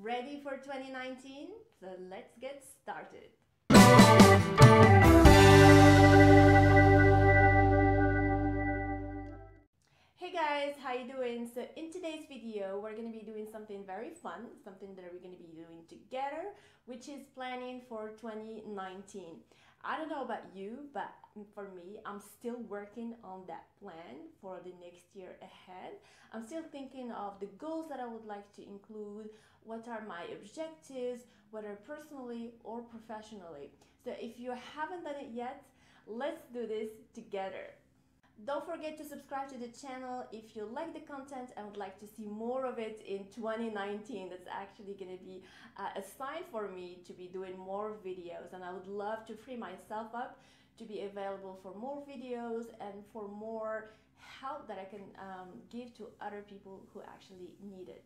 Ready for 2019? So let's get started. Hey guys, how you doing? So in today's video, we're going to be doing something very fun, something that we're going to be doing together, which is planning for 2019. I don't know about you, but for me, I'm still working on that plan for the next year ahead. I'm still thinking of the goals that I would like to include, what are my objectives, whether personally or professionally. So if you haven't done it yet, let's do this together. Don't forget to subscribe to the channel if you like the content and would like to see more of it in 2019. That's actually going to be a sign for me to be doing more videos, and I would love to free myself up to be available for more videos and for more help that I can give to other people who actually need it.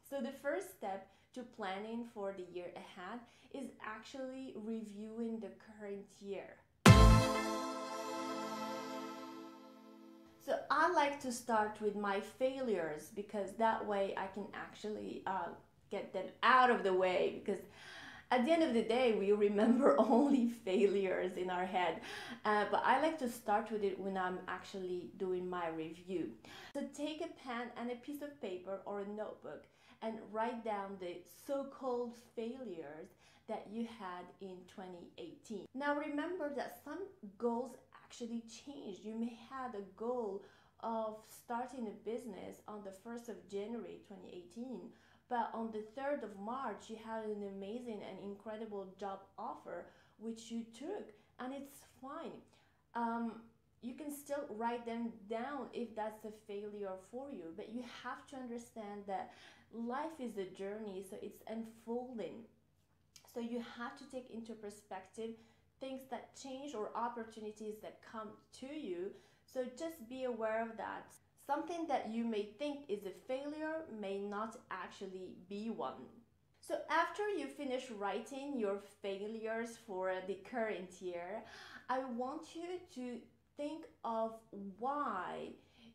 So the first step to planning for the year ahead is actually reviewing the current year. So I like to start with my failures because that way I can actually get them out of the way, because at the end of the day we remember only failures in our head. But I like to start with it when I'm actually doing my review. So take a pen and a piece of paper or a notebook and write down the so-called failures that you had in 2018. Now remember that some goals actually changed. You may have a goal of starting a business on the 1st of January 2018, but on the 3rd of March you had an amazing and incredible job offer which you took, and it's fine. You can still write them down if that's a failure for you, but you have to understand that life is a journey, so it's unfolding. So you have to take into perspective things that change or opportunities that come to you. So just be aware of that. Something that you may think is a failure may not actually be one. So after you finish writing your failures for the current year, I want you to think of why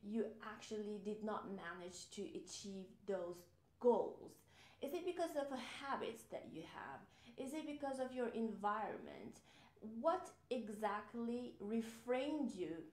you actually did not manage to achieve those goals. Is it because of habits that you have? Is it because of your environment? What exactly refrained you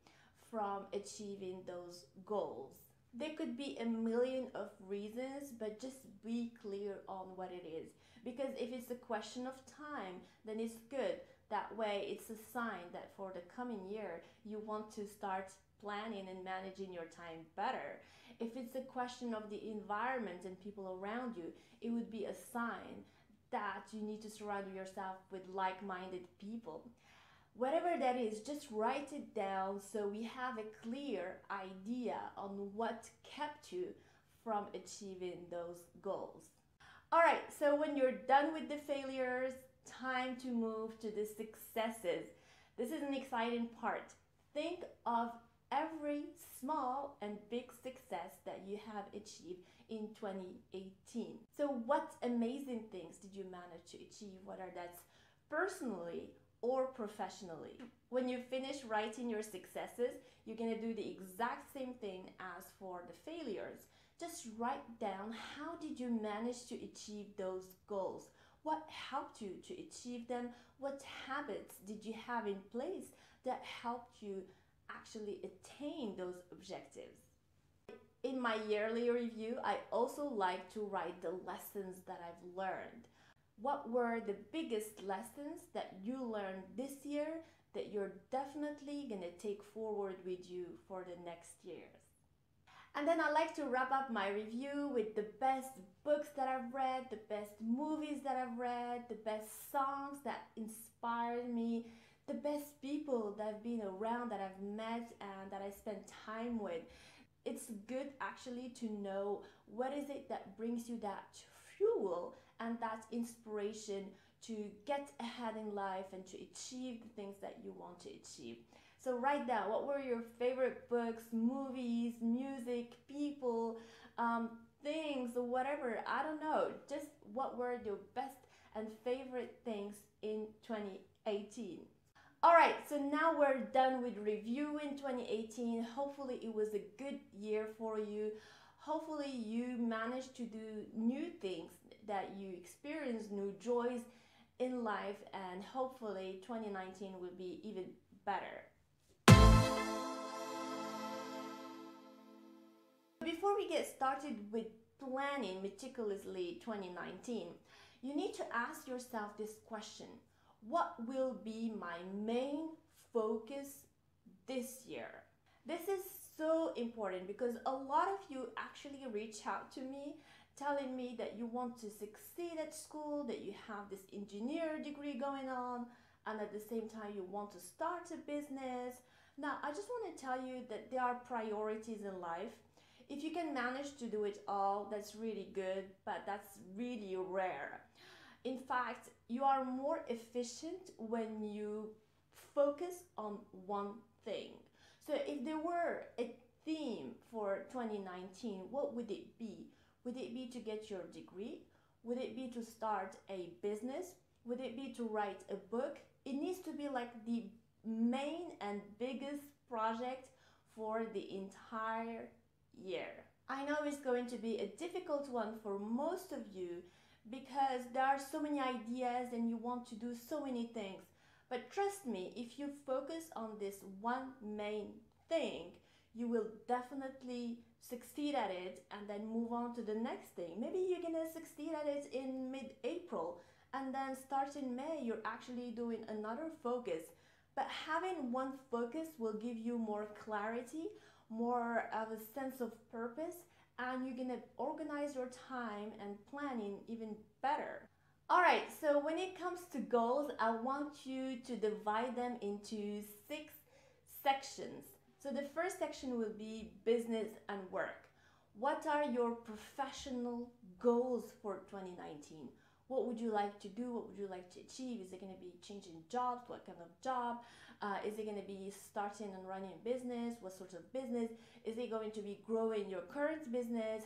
from achieving those goals? There could be a million of reasons, but just be clear on what it is. Because if it's a question of time, then it's good. That way it's a sign that for the coming year, you want to start planning and managing your time better. If it's a question of the environment and people around you, it would be a sign that you need to surround yourself with like-minded people. Whatever that is, just write it down so we have a clear idea on what kept you from achieving those goals. All right, so when you're done with the failures, time to move to the successes. This is an exciting part. Think of every small and big success that you have achieved in 2018. So what amazing things did you manage to achieve, whether that's personally or professionally? When you finish writing your successes, you're going to do the exact same thing as for the failures. Just write down, how did you manage to achieve those goals? What helped you to achieve them? What habits did you have in place that helped you actually attain those objectives? In my yearly review, I also like to write the lessons that I've learned. What were the biggest lessons that you learned this year that you're definitely going to take forward with you for the next years? And then I like to wrap up my review with the best books that I've read, the best movies that I've read, the best songs that inspired me, the best people that I've been around, that I've met, and that I spent time with. It's good actually to know what is it that brings you that fuel and that inspiration to get ahead in life and to achieve the things that you want to achieve. So write down, what were your favorite books, movies, music, people, things, whatever, I don't know. Just what were your best and favorite things in 2018. All right, so now we're done with reviewing 2018. Hopefully it was a good year for you. Hopefully you managed to do new things that you experience new joys in life, and hopefully 2019 will be even better. Before we get started with planning meticulously 2019, you need to ask yourself this question: what will be my main focus this year? This is so important because a lot of you actually reach out to me telling me that you want to succeed at school, that you have this engineer degree going on, and at the same time you want to start a business. Now, I just want to tell you that there are priorities in life. If you can manage to do it all, that's really good, but that's really rare. In fact, you are more efficient when you focus on one thing. So if there were a theme for 2019, what would it be? Would it be to get your degree? Would it be to start a business? Would it be to write a book? It needs to be like the main and biggest project for the entire year. I know it's going to be a difficult one for most of you because there are so many ideas and you want to do so many things. But trust me, if you focus on this one main thing, you will definitely succeed at it and then move on to the next thing. Maybe you're gonna succeed at it in mid-April, and then start in May, you're actually doing another focus. But having one focus will give you more clarity, more of a sense of purpose, and you're gonna organize your time and planning even better. All right, so when it comes to goals, I want you to divide them into 6 sections. So the first section will be business and work. What are your professional goals for 2019? What would you like to do? What would you like to achieve? Is it going to be changing jobs? What kind of job? Is it going to be starting and running a business? What sort of business? Is it going to be growing your current business?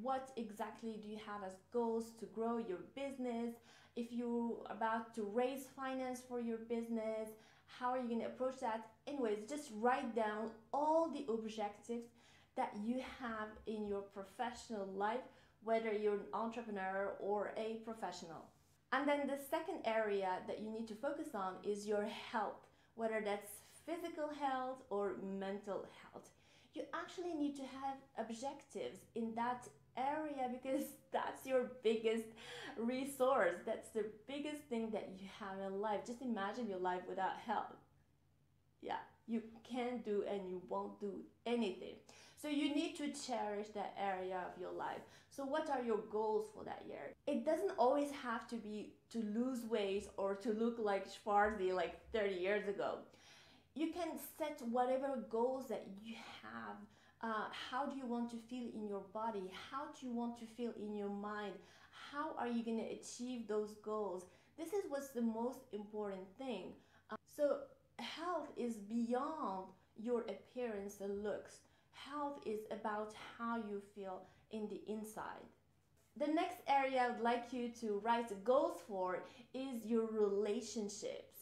What exactly do you have as goals to grow your business? If you're about to raise finance for your business, how are you going to approach that? Anyways, just write down all the objectives that you have in your professional life, whether you're an entrepreneur or a professional. And then the second area that you need to focus on is your health, whether that's physical health or mental health. You actually need to have objectives in that area because that's your biggest resource. That's the biggest thing that you have in life. Just imagine your life without health. Yeah, you can't do and you won't do anything. So you need to cherish that area of your life. So what are your goals for that year? It doesn't always have to be to lose weight or to look like Schwarzy like 30 years ago. You can set whatever goals that you have. How do you want to feel in your body? How do you want to feel in your mind? How are you going to achieve those goals? This is what's the most important thing. So health is beyond your appearance and looks. Health is about how you feel in the inside. The next area I would like you to write goals for is your relationships.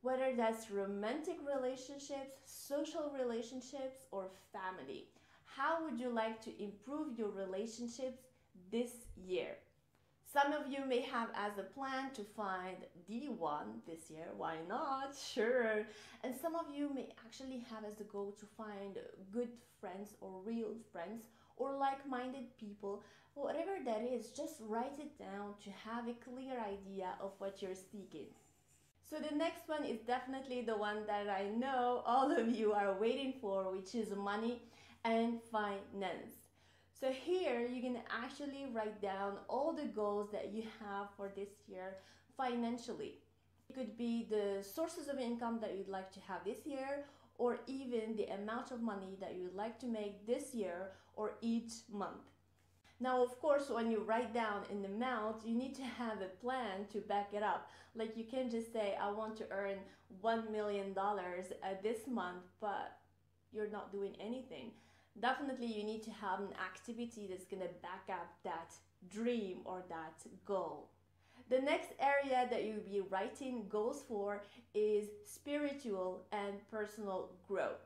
Whether that's romantic relationships, social relationships, or family. How would you like to improve your relationships this year? Some of you may have as a plan to find the one this year. Why not? Sure. And some of you may actually have as a goal to find good friends or real friends or like-minded people. Whatever that is, just write it down to have a clear idea of what you're seeking. So the next one is definitely the one that I know all of you are waiting for, which is money and finance. So here you can actually write down all the goals that you have for this year financially. It could be the sources of income that you'd like to have this year, or even the amount of money that you would like to make this year or each month. Now, of course, when you write down an amount, you need to have a plan to back it up. Like you can't just say, I want to earn $1 million this month, but you're not doing anything. Definitely you need to have an activity that's going to back up that dream or that goal. The next area that you'll be writing goals for is spiritual and personal growth.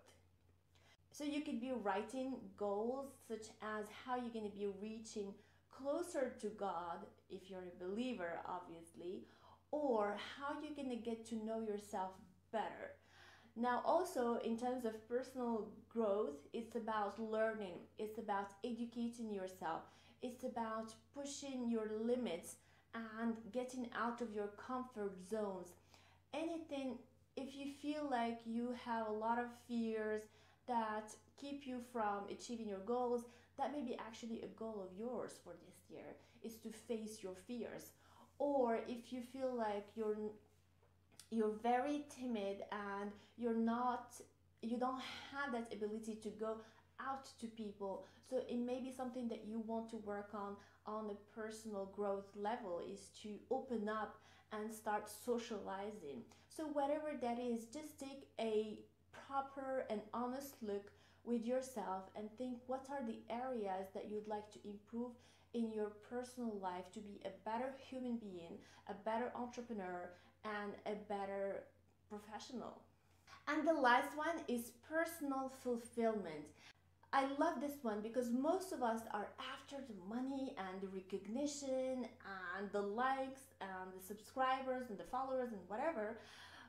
So you could be writing goals such as how you're going to be reaching closer to God, if you're a believer, obviously, or how you're going to get to know yourself better. Now, also in terms of personal growth, it's about learning, it's about educating yourself, it's about pushing your limits and getting out of your comfort zones. Anything, if you feel like you have a lot of fears that keep you from achieving your goals, that may be actually a goal of yours for this year, is to face your fears. Or if you feel like you're very timid and you don't have that ability to go out to people, so it may be something that you want to work on a personal growth level, is to open up and start socializing. So whatever that is, just take a proper and honest look with yourself and think, what are the areas that you'd like to improve in your personal life to be a better human being, a better entrepreneur, and a better professional. And the last one is personal fulfillment. I love this one because most of us are after the money and the recognition and the likes and the subscribers and the followers and whatever.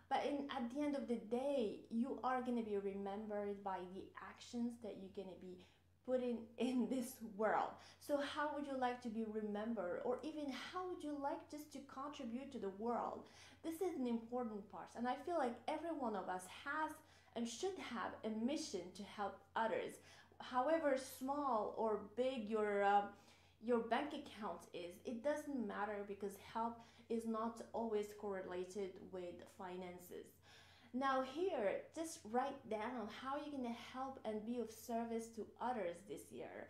But at the end of the day, you are going to be remembered by the actions that you're going to be putting in this world. So how would you like to be remembered, or even how would you like just to contribute to the world? This is an important part, and I feel like every one of us has and should have a mission to help others. However small or big your bank account is, it doesn't matter, because help is not always correlated with finances. Now here, just write down how you're going to help and be of service to others this year.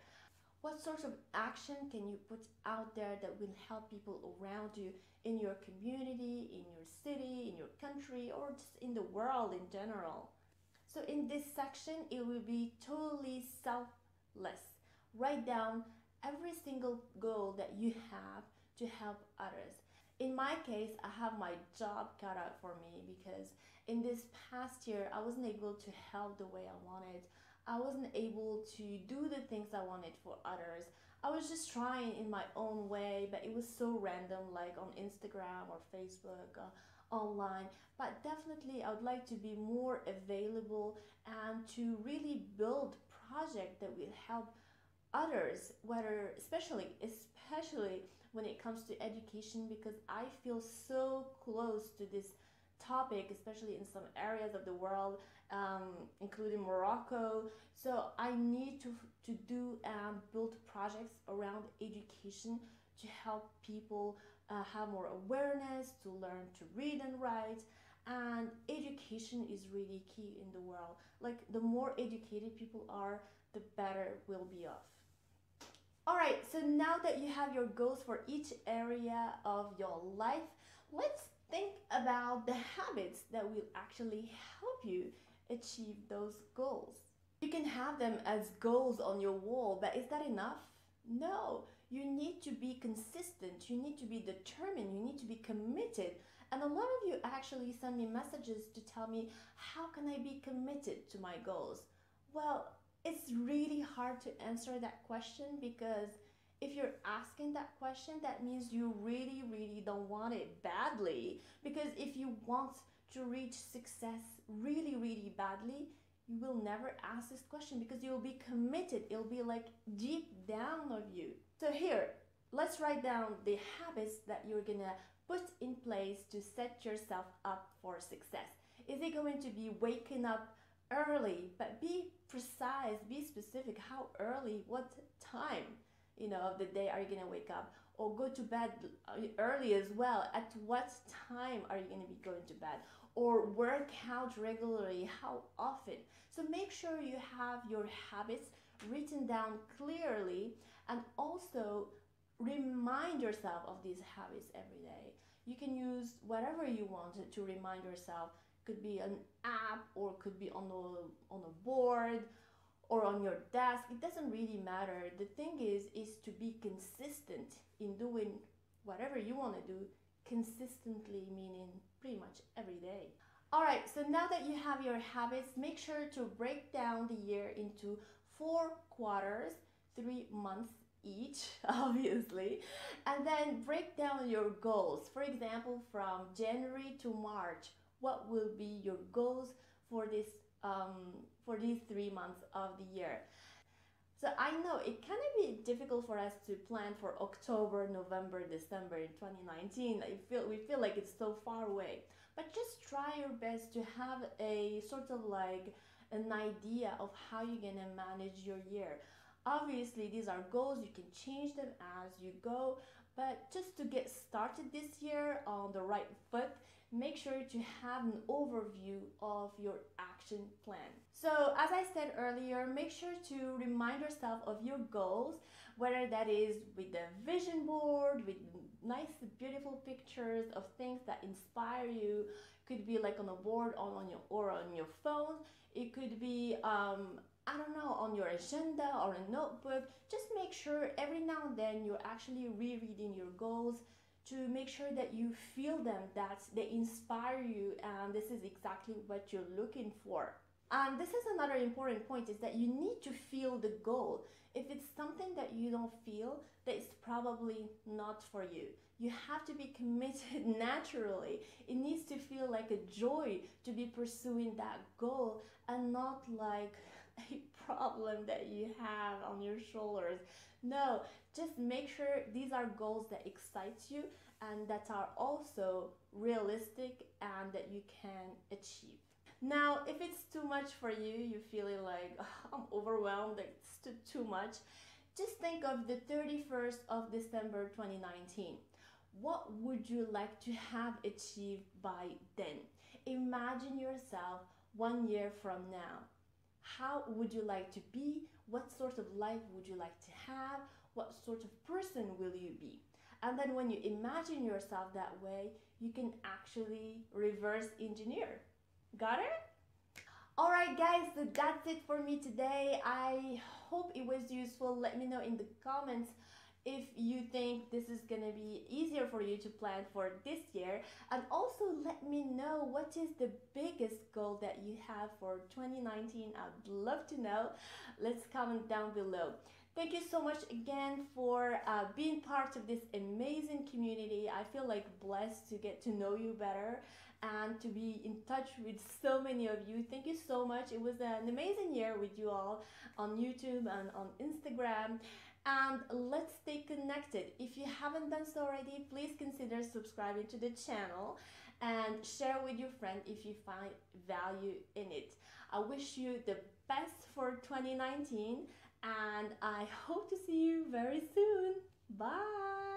What sort of action can you put out there that will help people around you in your community, in your city, in your country, or just in the world in general? So in this section, it will be totally selfless. Write down every single goal that you have to help others. In my case, I have my job cut out for me, because in this past year, I wasn't able to help the way I wanted. I wasn't able to do the things I wanted for others. I was just trying in my own way, but it was so random, like on Instagram or Facebook, online. But definitely, I would like to be more available and to really build projects that will help others, whether especially when it comes to education, because I feel so close to this topic, especially in some areas of the world, including Morocco. So I need to do and build projects around education to help people have more awareness, to learn to read and write. And education is really key in the world. Like, the more educated people are, the better we'll be off. Alright, so now that you have your goals for each area of your life, let's think about the habits that will actually help you achieve those goals. You can have them as goals on your wall, but is that enough? No, you need to be consistent, you need to be determined, you need to be committed. And a lot of you actually send me messages to tell me, how can I be committed to my goals? Well, it's really hard to answer that question, because if you're asking that question, that means you really don't want it badly. Because if you want to reach success really badly, you will never ask this question, because you'll be committed. It'll be like deep down of you. So here, let's write down the habits that you're gonna put in place to set yourself up for success. Is it going to be waking up early? But be precise, be specific. How early? What time, of the day are you going to wake up? Or go to bed early as well. At what time are you going to be going to bed? Or work out regularly. How often? So make sure you have your habits written down clearly, and also remind yourself of these habits every day. You can use whatever you want to remind yourself. Could be an app, or could be on a board, or on your desk. It doesn't really matter. The thing is to be consistent in doing whatever you want to do consistently, meaning pretty much every day. Alright, so now that you have your habits, make sure to break down the year into 4 quarters, 3 months, each, obviously, and then break down your goals. For example, from January to March, what will be your goals for this for these 3 months of the year? So I know it can be difficult for us to plan for October, November, December in 2019. We feel like it's so far away. But just try your best to have a sort of like an idea of how you're gonna manage your year. Obviously, these are goals, you can change them as you go, but just to get started this year on the right foot, make sure to have an overview of your action plan. So, as I said earlier, make sure to remind yourself of your goals, whether that is with the vision board, with nice, beautiful pictures of things that inspire you. Could be like on a board or on your phone. It could be I don't know, on your agenda or a notebook. Just make sure every now and then you're actually rereading your goals to make sure that you feel them, that they inspire you, and this is exactly what you're looking for. And this is another important point, is that you need to feel the goal. If it's something that you don't feel, that it's probably not for you. You have to be committed naturally. It needs to feel like a joy to be pursuing that goal and not like a problem that you have on your shoulders. No, just make sure these are goals that excite you and that are also realistic and that you can achieve. Now, if it's too much for you, you feeling like, "Oh, I'm overwhelmed, like it's too much," just think of the 31st of December 2019. What would you like to have achieved by then? Imagine yourself 1 year from now. How would you like to be? What sort of life would you like to have? What sort of person will you be? And then when you imagine yourself that way, you can actually reverse engineer. Got it? Alright guys, so that's it for me today. I hope it was useful. Let me know in the comments if you think this is gonna be easier for you to plan for this year, and also let me know what is the biggest goal that you have for 2019. I'd love to know. Let's comment down below. Thank you so much again for being part of this amazing community. I feel like blessed to get to know you better and to be in touch with so many of you. Thank you so much. It was an amazing year with you all on YouTube and on Instagram. And let's stay connected. If you haven't done so already, please consider subscribing to the channel and share with your friend if you find value in it. I wish you the best for 2019 and I hope to see you very soon. Bye!